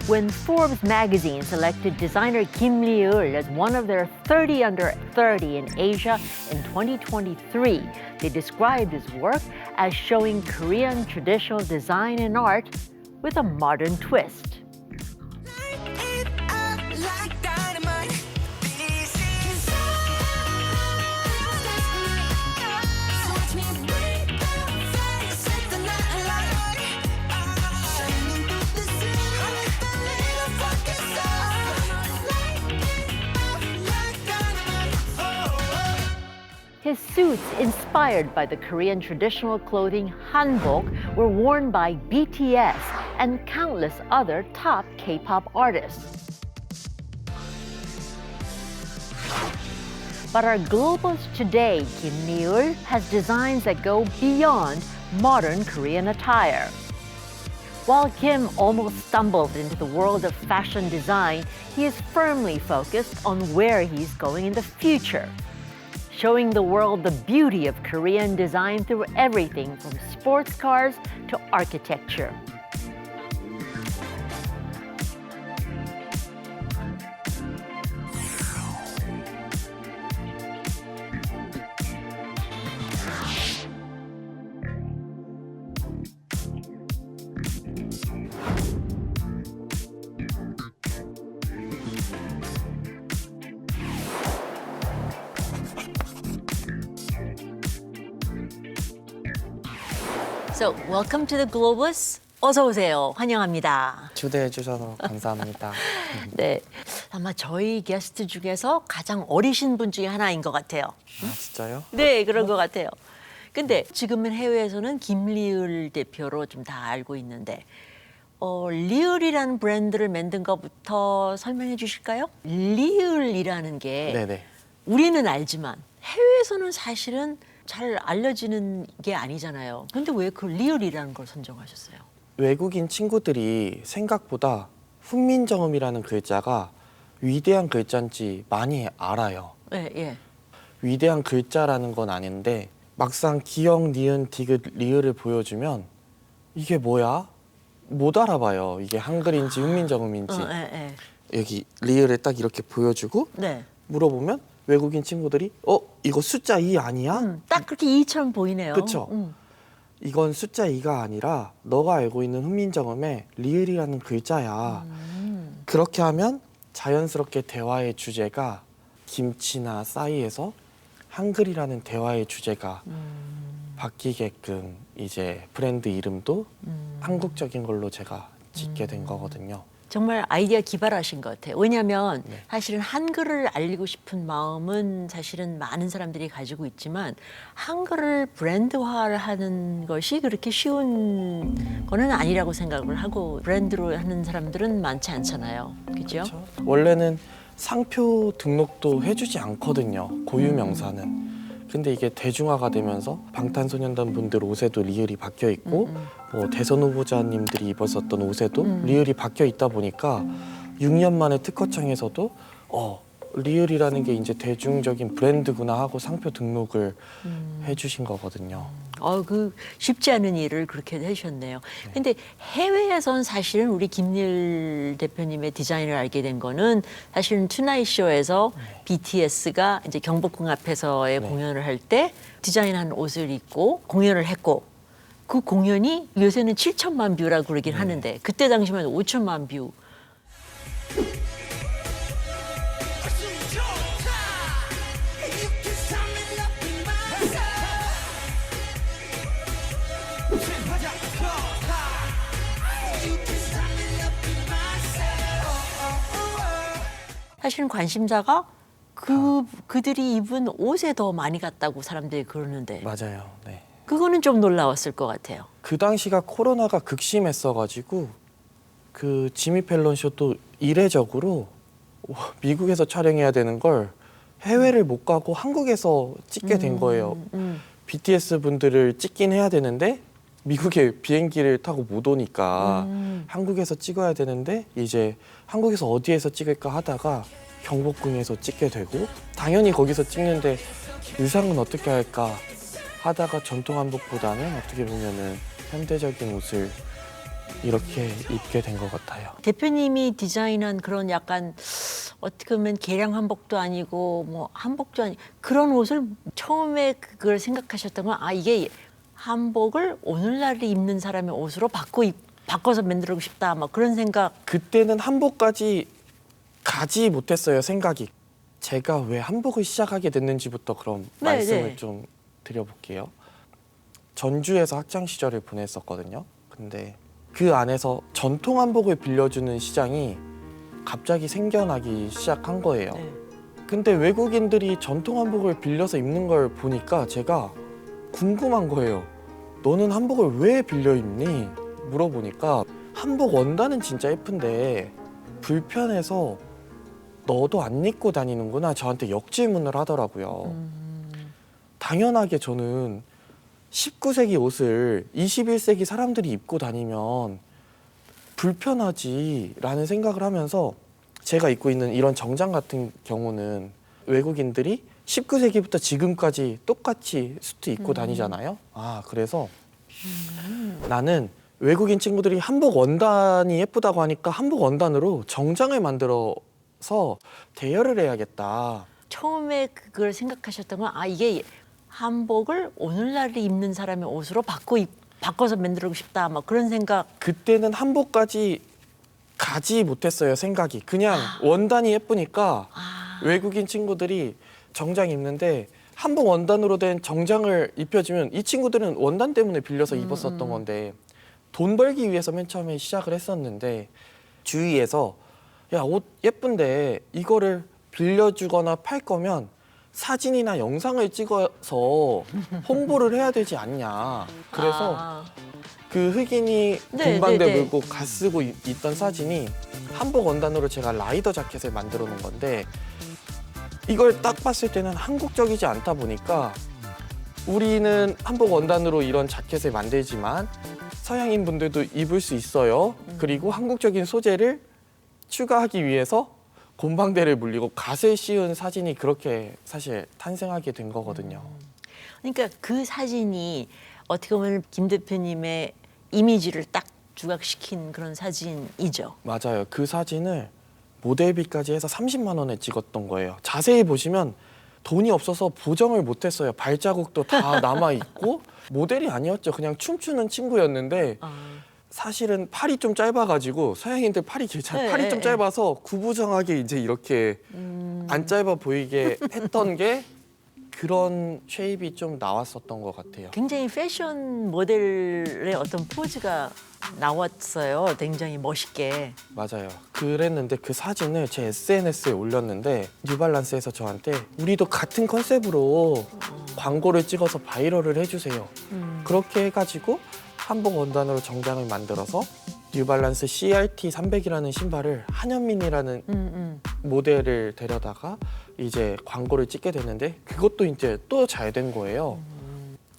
When Forbes magazine selected designer Kim Lee-eul as one of their 30 under 30 in Asia in 2023, they described his work as showing Korean traditional design and art with a modern twist. His suits, inspired by the Korean traditional clothing hanbok, were worn by BTS and countless other top K-pop artists. But our globalist today, Kim Lee-eul, has designs that go beyond modern Korean attire. While Kim almost stumbled into the world of fashion design, he is firmly focused on where he's going in the future, showing the world the beauty of Korean design through everything from sports cars to architecture. So, welcome to the Globus. 어서 오세요. 환영합니다. 초대해 주셔서 감사합니다. 네, 아마 저희 게스트 중에서 가장 어리신 분 중에 하나인 것 같아요. 아, 진짜요? 네, 그런 것 같아요. 근데 지금은 해외에서는 김리을 대표로 좀 다 알고 있는데 리을이라는 브랜드를 만든 것부터 설명해 주실까요? 리을이라는 게 네네. 우리는 알지만 해외에서는 사실은 잘 알려지는 게 아니잖아요. 근데 왜 그 리을이라는 걸 선정하셨어요? 외국인 친구들이 생각보다 훈민정음이라는 글자가 위대한 글자인지 많이 알아요. 네, 예. 위대한 글자라는 건 아는데 막상 기역, 니은, 디귿, 리을을 보여주면 이게 뭐야? 못 알아봐요. 이게 한글인지 훈민정음인지. 예. 여기 리을을 딱 이렇게 보여주고 네. 물어보면 외국인 친구들이 이거 숫자 2 아니야? 딱 그렇게 2처럼 보이네요. 그쵸? 이건 숫자 2가 아니라 너가 알고 있는 훈민정음의 리을이라는 글자야. 그렇게 하면 자연스럽게 대화의 주제가 김치나 싸이에서 한글이라는 대화의 주제가 바뀌게끔 이제 브랜드 이름도 한국적인 걸로 제가 짓게 된 거거든요. 정말 아이디어 기발하신 것 같아요. 왜냐하면 네. 사실은 한글을 알리고 싶은 마음은 사실은 많은 사람들이 가지고 있지만 한글을 브랜드화를 하는 것이 그렇게 쉬운 거는 아니라고 생각을 하고 브랜드로 하는 사람들은 많지 않잖아요. 그죠? 그렇죠? 원래는 상표 등록도 해주지 않거든요. 고유 명사는. 근데 이게 대중화가 되면서 방탄소년단 분들 옷에도 리을이 박혀 있고 뭐 대선 후보자님들이 입었었던 옷에도 리을이 박혀 있다 보니까 6년 만에 특허청에서도 리을이라는 게 이제 대중적인 브랜드구나 하고 상표 등록을 해주신 거거든요. 그 쉽지 않은 일을 그렇게 해주셨네요. 근데 해외에선 사실은 우리 김일 대표님의 디자인을 알게 된 거는 사실은 투나잇 쇼에서 BTS가 이제 경복궁 앞에서의 공연을 할 때 디자인한 옷을 입고 공연을 했고 그 공연이 요새는 7천만 뷰라고 그러긴 하는데 그때 당시만 5천만 뷰. 사실은 관심사가 그들이 입은 옷에 더 많이 갔다고 사람들이 그러는데 맞아요. 네. 그거는 좀 놀라웠을 것 같아요. 그 당시가 코로나가 극심했어가지고 그 지미 펠런 쇼도 이례적으로 미국에서 촬영해야 되는 걸 해외를 못 가고 한국에서 찍게 된 거예요. BTS 분들을 찍긴 해야 되는데 미국에 비행기를 타고 못 오니까 한국에서 찍어야 되는데 이제 한국에서 어디에서 찍을까 하다가 경복궁에서 찍게 되고 당연히 거기서 찍는데 의상은 어떻게 할까 하다가 전통 한복보다는 어떻게 보면은 현대적인 옷을 이렇게 입게 된 것 같아요. 대표님이 디자인한 그런 약간 어떻게 보면 개량 한복도 아니고 뭐 한복도 아니 그런 옷을 처음에 그걸 생각하셨던 건 이게 한복을 오늘날 입는 사람의 옷으로 바꿔서 만들고 싶다 막 그런 생각. 그때는 한복까지 가지 못했어요, 생각이. 제가 왜 한복을 시작하게 됐는지부터 그럼 네, 말씀을 네. 좀 드려볼게요. 전주에서 학창 시절을 보냈었거든요. 근데 그 안에서 전통 한복을 빌려주는 시장이 갑자기 생겨나기 시작한 거예요. 네. 근데 외국인들이 전통 한복을 빌려서 입는 걸 보니까 제가 궁금한 거예요. 너는 한복을 왜 빌려 입니? 물어보니까 한복 원단은 진짜 예쁜데 불편해서 너도 안 입고 다니는구나, 저한테 역질문을 하더라고요. 당연하게 저는 19세기 옷을 21세기 사람들이 입고 다니면 불편하지라는 생각을 하면서 제가 입고 있는 이런 정장 같은 경우는 외국인들이 19세기부터 지금까지 똑같이 수트 입고 다니잖아요. 그래서 나는 외국인 친구들이 한복 원단이 예쁘다고 하니까 한복 원단으로 정장을 만들어서 대여를 해야겠다. 처음에 그걸 생각하셨던 건 이게 한복을 오늘날 입는 사람의 옷으로 바꿔서 만들고 싶다 막 그런 생각. 그때는 한복까지 가지 못했어요, 생각이. 그냥 원단이 예쁘니까 외국인 친구들이 정장 입는데 한복 원단으로 된 정장을 입혀주면 이 친구들은 원단 때문에 빌려서 입었었던 건데 돈 벌기 위해서 맨 처음에 시작을 했었는데 주위에서 야, 옷 예쁜데 이거를 빌려주거나 팔 거면 사진이나 영상을 찍어서 홍보를 해야 되지 않냐. 그래서 그 흑인이 네, 군방대 네, 네. 물고 가 쓰고 있던 사진이 한복 원단으로 제가 라이더 자켓을 만들어 놓은 건데 이걸 딱 봤을 때는 한국적이지 않다 보니까 우리는 한복 원단으로 이런 자켓을 만들지만 서양인 분들도 입을 수 있어요. 그리고 한국적인 소재를 추가하기 위해서 곤방대를 물리고 갓을 씌운 사진이 그렇게 사실 탄생하게 된 거거든요. 그러니까 그 사진이 어떻게 보면 김 대표님의 이미지를 딱 부각시킨 그런 사진이죠. 맞아요. 그 사진을 모델비까지 해서 30만 원에 찍었던 거예요. 자세히 보시면 돈이 없어서 보정을 못했어요. 발자국도 다 남아있고 모델이 아니었죠. 그냥 춤추는 친구였는데 사실은 팔이 좀 짧아가지고 서양인들 팔이 팔이 좀 짧아서 구부정하게 이제 이렇게 안 짧아 보이게 했던 게 그런 쉐입이 좀 나왔었던 것 같아요. 굉장히 패션 모델의 어떤 포즈가 나왔어요. 굉장히 멋있게. 맞아요. 그랬는데 그 사진을 제 SNS에 올렸는데 뉴발란스에서 저한테 우리도 같은 컨셉으로 광고를 찍어서 바이럴을 해주세요. 그렇게 해가지고 한복 원단으로 정장을 만들어서 뉴발란스 CRT 300이라는 신발을 한현민이라는 모델을 데려다가 이제 광고를 찍게 됐는데 그것도 이제 또 잘 된 거예요.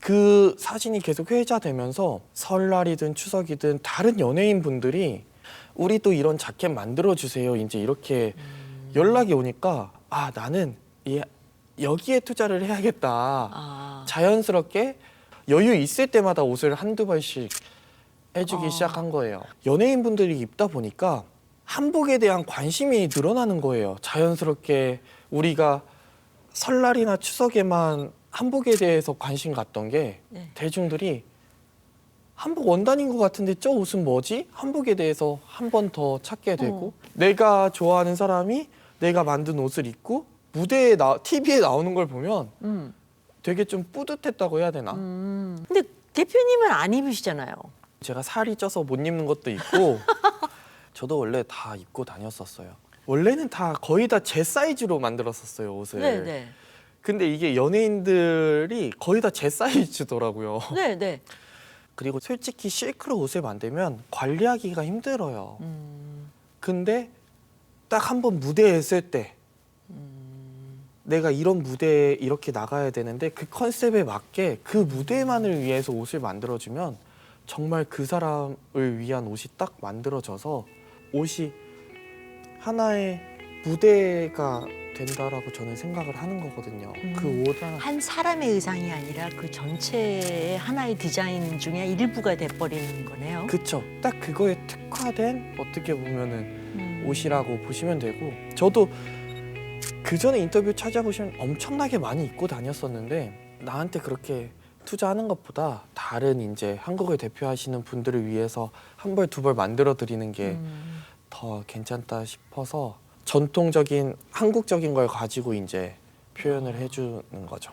그 사진이 계속 회자되면서 설날이든 추석이든 다른 연예인 분들이 우리도 이런 자켓 만들어 주세요. 이제 이렇게 연락이 오니까 나는 여기에 투자를 해야겠다. 자연스럽게 여유 있을 때마다 옷을 한두 벌씩 해주기 시작한 거예요. 연예인 분들이 입다 보니까 한복에 대한 관심이 늘어나는 거예요. 자연스럽게 우리가 설날이나 추석에만 한복에 대해서 관심 갖던 게 대중들이 한복 원단인 것 같은데 저 옷은 뭐지? 한복에 대해서 한 번 더 찾게 되고 내가 좋아하는 사람이 내가 만든 옷을 입고 무대에 TV에 나오는 걸 보면 되게 좀 뿌듯했다고 해야 되나? 근데 대표님은 안 입으시잖아요. 제가 살이 쪄서 못 입는 것도 있고 저도 원래 다 입고 다녔었어요. 원래는 다 거의 다 제 사이즈로 만들었었어요, 옷을. 네네. 근데 이게 연예인들이 거의 다 제 사이즈더라고요. 네네. 그리고 솔직히 실크로 옷을 만들면 관리하기가 힘들어요. 근데 딱 한 번 무대에 설 때 내가 이런 무대에 이렇게 나가야 되는데 그 컨셉에 맞게 그 무대만을 위해서 옷을 만들어주면 정말 그 사람을 위한 옷이 딱 만들어져서 옷이 하나의 무대가 된다라고 저는 생각을 하는 거거든요. 그 옷은 한 사람의 의상이 아니라 그 전체의 하나의 디자인 중에 일부가 돼버리는 거네요. 그쵸. 딱 그거에 특화된 어떻게 보면은 옷이라고 보시면 되고, 저도 그 전에 인터뷰 찾아보시면 엄청나게 많이 입고 다녔었는데, 나한테 그렇게 투자하는 것보다 다른 이제 한국을 대표하시는 분들을 위해서 한 벌 두 벌 만들어 드리는 게 더 괜찮다 싶어서 전통적인 한국적인 걸 가지고 이제 표현을 해주는 거죠.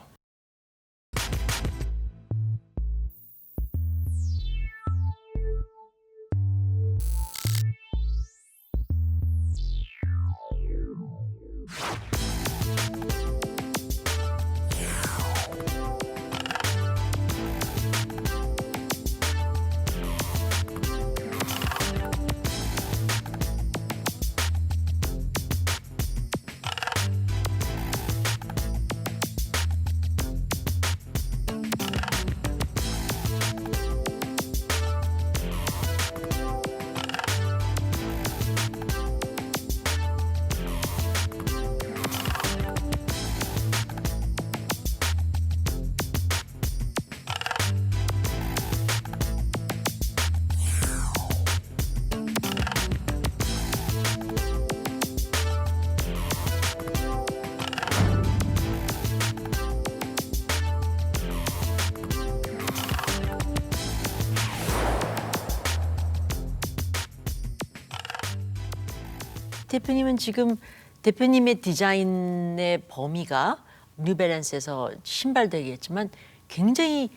대표님은 지금 대표님의 디자인의 범위가 뉴발란스에서 신발 되겠지만 굉장히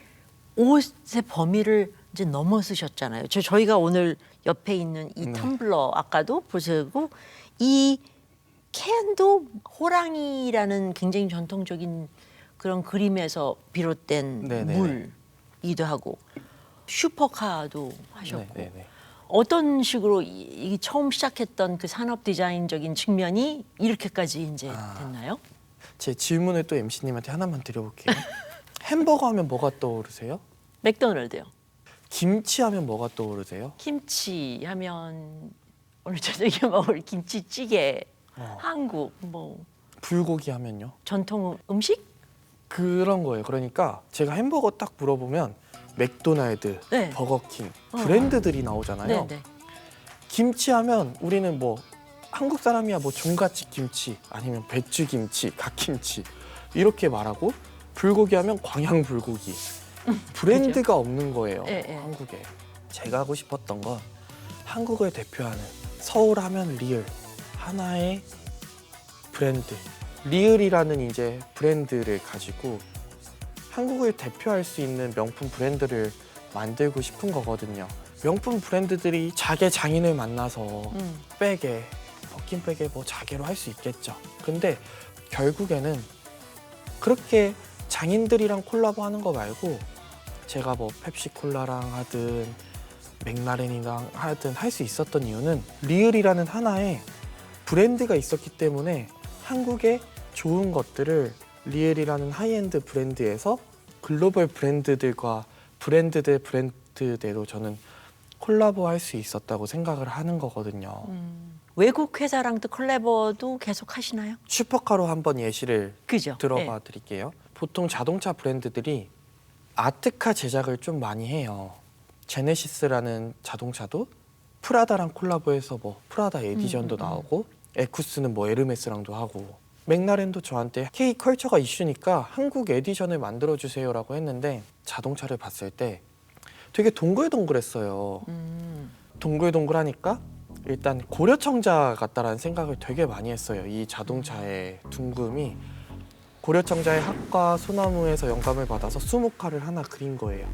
옷의 범위를 이제 넘어서셨잖아요. 저희가 오늘 옆에 있는 이 텀블러 아까도 보시고 이 캔도 호랑이라는 굉장히 전통적인 그런 그림에서 비롯된 네네네. 물이기도 하고 슈퍼카도 하셨고 네네네. 어떤 식으로 이 처음 시작했던 그 산업 디자인적인 측면이 이렇게까지 이제 됐나요? 제 질문을 또 MC님한테 하나만 드려볼게요. 햄버거 하면 뭐가 떠오르세요? 맥도날드요. 김치 하면 뭐가 떠오르세요? 김치 하면 오늘 저녁에 먹을 김치찌개, 한국 뭐 불고기 하면요? 전통 음식? 그런 거예요. 그러니까 제가 햄버거 딱 물어보면 맥도날드, 네. 버거킹 브랜드들이 나오잖아요. 네네. 김치 하면 우리는 뭐 한국 사람이야 뭐 종갓집 김치 아니면 배추 김치, 갓김치 이렇게 말하고, 불고기 하면 광양 불고기. 브랜드가 없는 거예요. 예. 한국에. 제가 하고 싶었던 건 한국을 대표하는 서울 하면 리을 하나의 브랜드. 리을이라는 이제 브랜드를 가지고 한국을 대표할 수 있는 명품 브랜드를 만들고 싶은 거거든요. 명품 브랜드들이 자개 장인을 만나서 백에 버킨 백에 뭐 자개로 할 수 있겠죠. 근데 결국에는 그렇게 장인들이랑 콜라보하는 거 말고 제가 뭐 펩시콜라랑 하든 맥라렌이랑 하든 할 수 있었던 이유는 리을이라는 하나의 브랜드가 있었기 때문에 한국의 좋은 것들을 리을이라는 하이엔드 브랜드에서 글로벌 브랜드들과 브랜드대로 저는 콜라보할 수 있었다고 생각을 하는 거거든요. 외국 회사랑도 콜라보도 계속 하시나요? 슈퍼카로 한번 예시를 그죠? 들어봐 드릴게요. 보통 자동차 브랜드들이 아트카 제작을 좀 많이 해요. 제네시스라는 자동차도 프라다랑 콜라보해서 뭐 프라다 에디션도 나오고, 에쿠스는 뭐 에르메스랑도 하고, 맥라렌도 저한테 K 컬처가 이슈니까 한국 에디션을 만들어 주세요라고 했는데 자동차를 봤을 때 되게 동글동글했어요. 동글동글하니까 일단 고려청자 같다라는 생각을 되게 많이 했어요. 이 자동차의 둥금이 고려청자의 학과 소나무에서 영감을 받아서 수묵화를 하나 그린 거예요.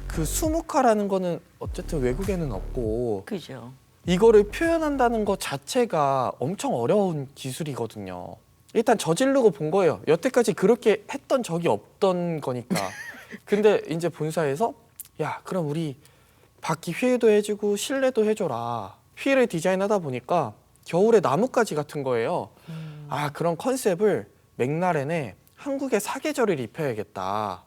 그 수묵화라는 거는 어쨌든 외국에는 없고 그죠. 이거를 표현한다는 것 자체가 엄청 어려운 기술이거든요. 일단 저지르고 본 거예요. 여태까지 그렇게 했던 적이 없던 거니까. 근데 이제 본사에서 야, 그럼 우리 바퀴 휠도 해주고 실내도 해줘라. 휠을 디자인하다 보니까 겨울에 나뭇가지 같은 거예요. 아, 그런 컨셉을 맥라렌에 한국의 사계절을 입혀야겠다.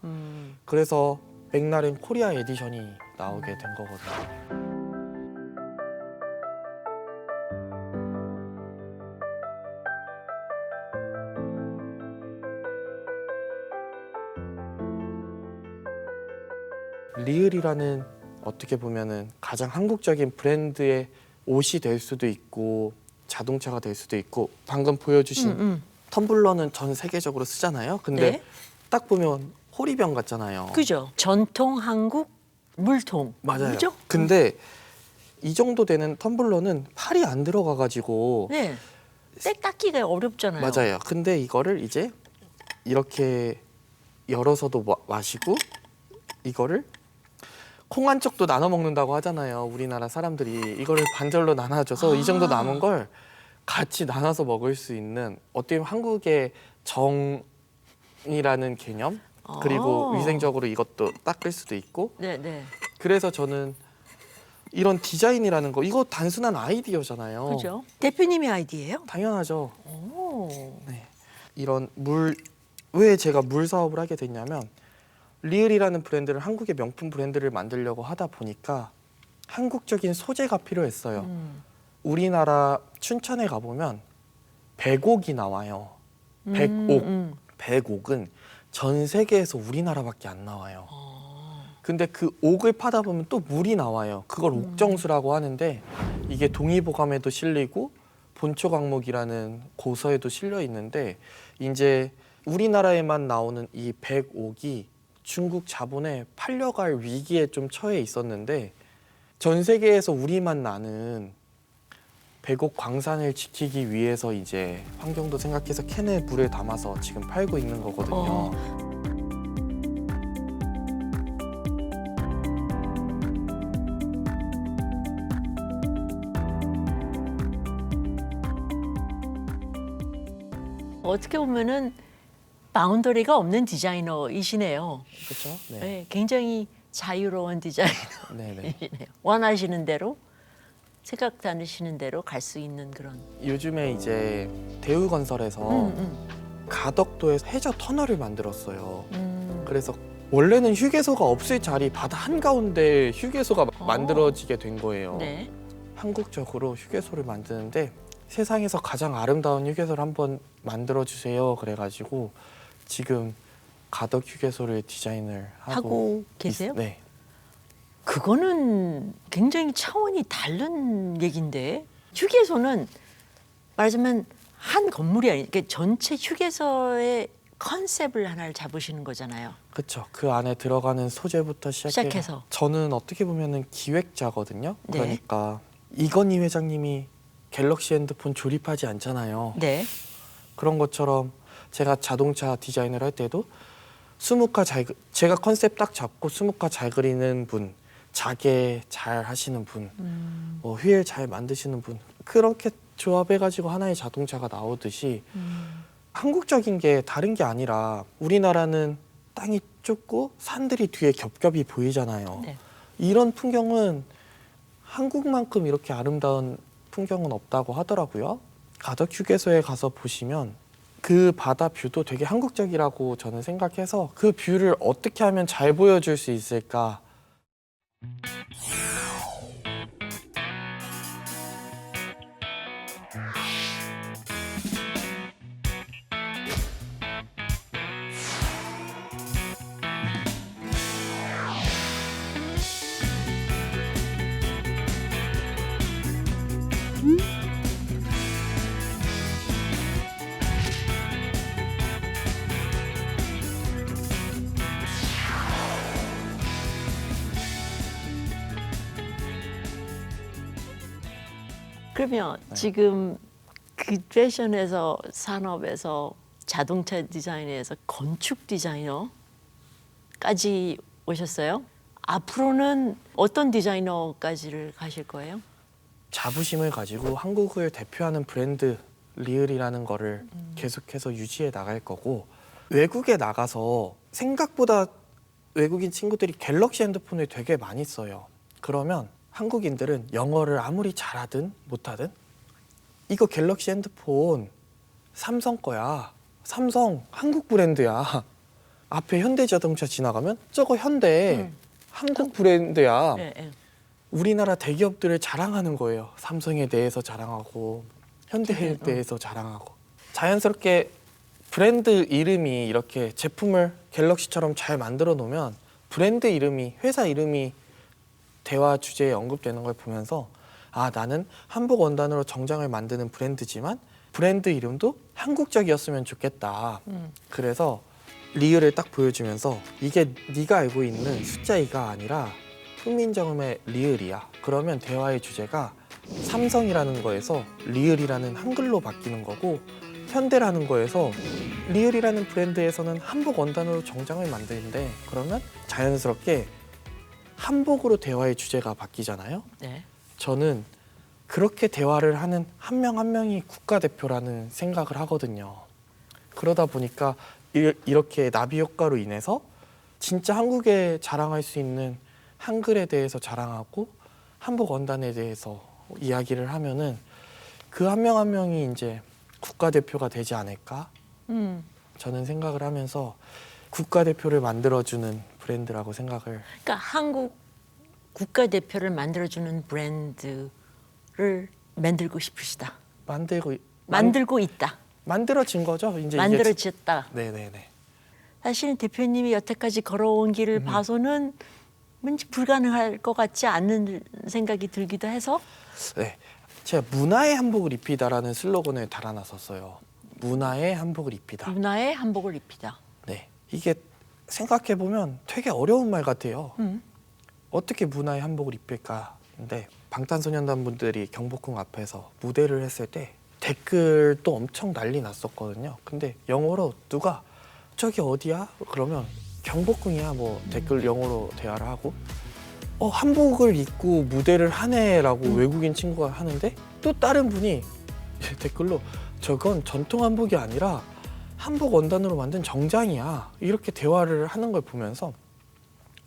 그래서 맥라렌 코리아 에디션이 나오게 된 거거든요. 리을이라는 어떻게 보면은 가장 한국적인 브랜드의 옷이 될 수도 있고 자동차가 될 수도 있고 방금 보여주신 텀블러는 전 세계적으로 쓰잖아요. 근데 네. 딱 보면 호리병 같잖아요. 그죠? 전통 한국 물통. 맞아요. 그죠? 근데 이 정도 되는 텀블러는 팔이 안 들어가가지고 네. 색 닦기가 어렵잖아요. 맞아요. 근데 이거를 이제 이렇게 열어서도 마시고 이거를 콩 한 쪽도 나눠 먹는다고 하잖아요. 우리나라 사람들이 이거를 반절로 나눠줘서 이 정도 남은 걸 같이 나눠서 먹을 수 있는 어떻게 보면 한국의 정이라는 개념 그리고 위생적으로 이것도 닦을 수도 있고 네, 네. 그래서 저는 이런 디자인이라는 거 이거 단순한 아이디어잖아요. 그죠? 대표님의 아이디예요? 당연하죠. 오. 네. 이런 왜 제가 물 사업을 하게 됐냐면 리을이라는 브랜드를 한국의 명품 브랜드를 만들려고 하다 보니까 한국적인 소재가 필요했어요. 우리나라 춘천에 가보면 백옥이 나와요. 백옥. 백옥은 전 세계에서 우리나라밖에 안 나와요. 근데 그 옥을 파다 보면 또 물이 나와요. 그걸 옥정수라고 하는데 이게 동의보감에도 실리고 본초강목이라는 고서에도 실려 있는데 이제 우리나라에만 나오는 이 백옥이 중국 자본에 팔려갈 위기에 좀 처해 있었는데 전 세계에서 우리만 나는 백옥 광산을 지키기 위해서 이제 환경도 생각해서 캔에 물을 담아서 지금 팔고 있는 거거든요. 어떻게 보면은 바운더리가 없는 디자이너이시네요. 그렇죠? 네. 네, 굉장히 자유로운 네네. 디자이너이시네요. 원하시는 대로 생각나시는 대로 갈 수 있는 그런. 요즘에 이제 대우건설에서 가덕도에서 해저 터널을 만들었어요. 그래서 원래는 휴게소가 없을 자리 바다 한가운데 휴게소가 만들어지게 된 거예요. 네. 한국적으로 휴게소를 만드는데 세상에서 가장 아름다운 휴게소를 한번 만들어주세요. 그래가지고 지금 가덕 휴게소를 디자인을 하고 계세요? 네. 그거는 굉장히 차원이 다른 얘기인데 휴게소는 말하자면 한 건물이 아니고 그러니까 전체 휴게소의 컨셉을 하나를 잡으시는 거잖아요. 그렇죠. 그 안에 들어가는 소재부터 시작해서. 저는 어떻게 보면은 기획자거든요. 네. 그러니까 이건희 회장님이 갤럭시 핸드폰 조립하지 않잖아요. 네. 그런 것처럼 제가 자동차 디자인을 할 때도 제가 컨셉 딱 잡고 수묵화 잘 그리는 분, 자개 잘 하시는 분, 뭐 휠 잘 만드시는 분 그렇게 조합해가지고 하나의 자동차가 나오듯이 한국적인 게 다른 게 아니라 우리나라는 땅이 좁고 산들이 뒤에 겹겹이 보이잖아요. 네. 이런 풍경은 한국만큼 이렇게 아름다운 풍경은 없다고 하더라고요. 가덕 휴게소에 가서 보시면 그 바다 뷰도 되게 한국적이라고 저는 생각해서 그 뷰를 어떻게 하면 잘 보여줄 수 있을까. 그러면 지금 그 패션에서 산업에서 자동차 디자인에서 건축 디자이너까지 오셨어요? 앞으로는 어떤 디자이너까지를 가실 거예요? 자부심을 가지고 한국을 대표하는 브랜드 리을이라는 거를 계속해서 유지해 나갈 거고 외국에 나가서 생각보다 외국인 친구들이 갤럭시 핸드폰을 되게 많이 써요. 그러면 한국인들은 영어를 아무리 잘하든 못하든 이거 갤럭시 핸드폰 삼성 거야. 삼성 한국 브랜드야. 앞에 현대자동차 지나가면 저거 현대 한국 브랜드야. 네, 네. 우리나라 대기업들을 자랑하는 거예요. 삼성에 대해서 자랑하고 현대에 대해서 자랑하고 자연스럽게 브랜드 이름이 이렇게 제품을 갤럭시처럼 잘 만들어 놓으면 브랜드 이름이 회사 이름이 대화 주제에 언급되는 걸 보면서 아 나는 한복 원단으로 정장을 만드는 브랜드지만 브랜드 이름도 한국적이었으면 좋겠다. 그래서 리을을 딱 보여주면서 이게 네가 알고 있는 숫자 2가 아니라 훈민정음의 리을이야. 그러면 대화의 주제가 삼성이라는 거에서 리을이라는 한글로 바뀌는 거고 현대라는 거에서 리을이라는 브랜드에서는 한복 원단으로 정장을 만드는데 그러면 자연스럽게 한복으로 대화의 주제가 바뀌잖아요. 네. 저는 그렇게 대화를 하는 한 명 한 명이 국가대표라는 생각을 하거든요. 그러다 보니까 이렇게 나비 효과로 인해서 진짜 한국에 자랑할 수 있는 한글에 대해서 자랑하고 한복 원단에 대해서 이야기를 하면은 그 한 명 한 명이 이제 국가대표가 되지 않을까 저는 생각을 하면서 국가대표를 만들어주는 브랜드라고 생각을 그러니까 한국 국가대표를 만들어주는 브랜드를 만들고 싶으시다. 만들고 있다. 만들어진 거죠. 이제 만들어졌다. 네네네. 사실은 대표님이 여태까지 걸어온 길을 봐서는 왠지 불가능할 것 같지 않는 생각이 들기도 해서 네, 제가 문화의 한복을 입히다라는 슬로건을 달아놨었어요. 문화의 한복을 입히다. 문화의 한복을 입히다. 네, 이게 생각해 보면 되게 어려운 말 같아요. 어떻게 문화의 한복을 입힐까? 근데 방탄소년단 분들이 경복궁 앞에서 무대를 했을 때 댓글도 엄청 난리 났었거든요. 근데 영어로 누가 저기 어디야? 그러면 경복궁이야 뭐 댓글 영어로 대화를 하고 한복을 입고 무대를 하네라고 외국인 친구가 하는데 또 다른 분이 댓글로 저건 전통 한복이 아니라 한복 원단으로 만든 정장이야 이렇게 대화를 하는 걸 보면서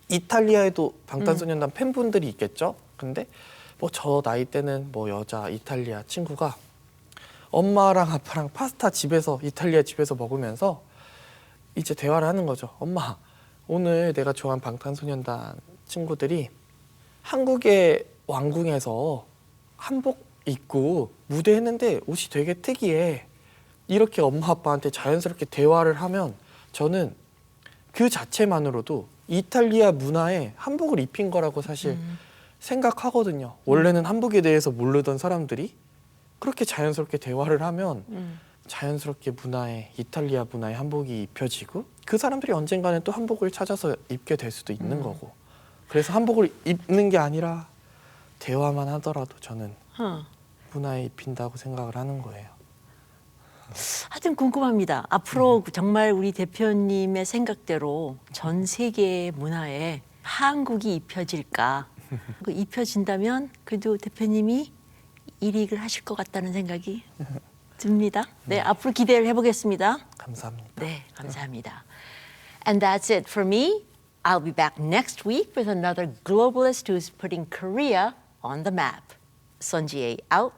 이탈리아에도 방탄소년단 팬분들이 있겠죠. 근데 뭐 저 나이 때는 뭐 여자 이탈리아 친구가 엄마랑 아빠랑 파스타 집에서 이탈리아 집에서 먹으면서 이제 대화를 하는 거죠. 엄마 오늘 내가 좋아하는 방탄소년단 친구들이 한국의 왕궁에서 한복 입고 무대했는데 옷이 되게 특이해. 이렇게 엄마 아빠한테 자연스럽게 대화를 하면 저는 그 자체만으로도 이탈리아 문화에 한복을 입힌 거라고 사실 생각하거든요. 원래는 한복에 대해서 모르던 사람들이 그렇게 자연스럽게 대화를 하면 자연스럽게 이탈리아 문화의 한복이 입혀지고 그 사람들이 언젠가는 또 한복을 찾아서 입게 될 수도 있는 거고 그래서 한복을 입는 게 아니라 대화만 하더라도 저는 문화에 입힌다고 생각을 하는 거예요. 하여튼 궁금합니다. 앞으로 정말 우리 대표님의 생각대로 전 세계의 문화에 한국이 입혀질까? 입혀진다면 그래도 대표님이 일익을 하실 것 같다는 생각이 듭니다. 네, 앞으로 기대를 해보겠습니다. 감사합니다. 네, 감사합니다. And that's it for me. I'll be back next week with another globalist who's putting Korea on the map. Sun Ji-ae out.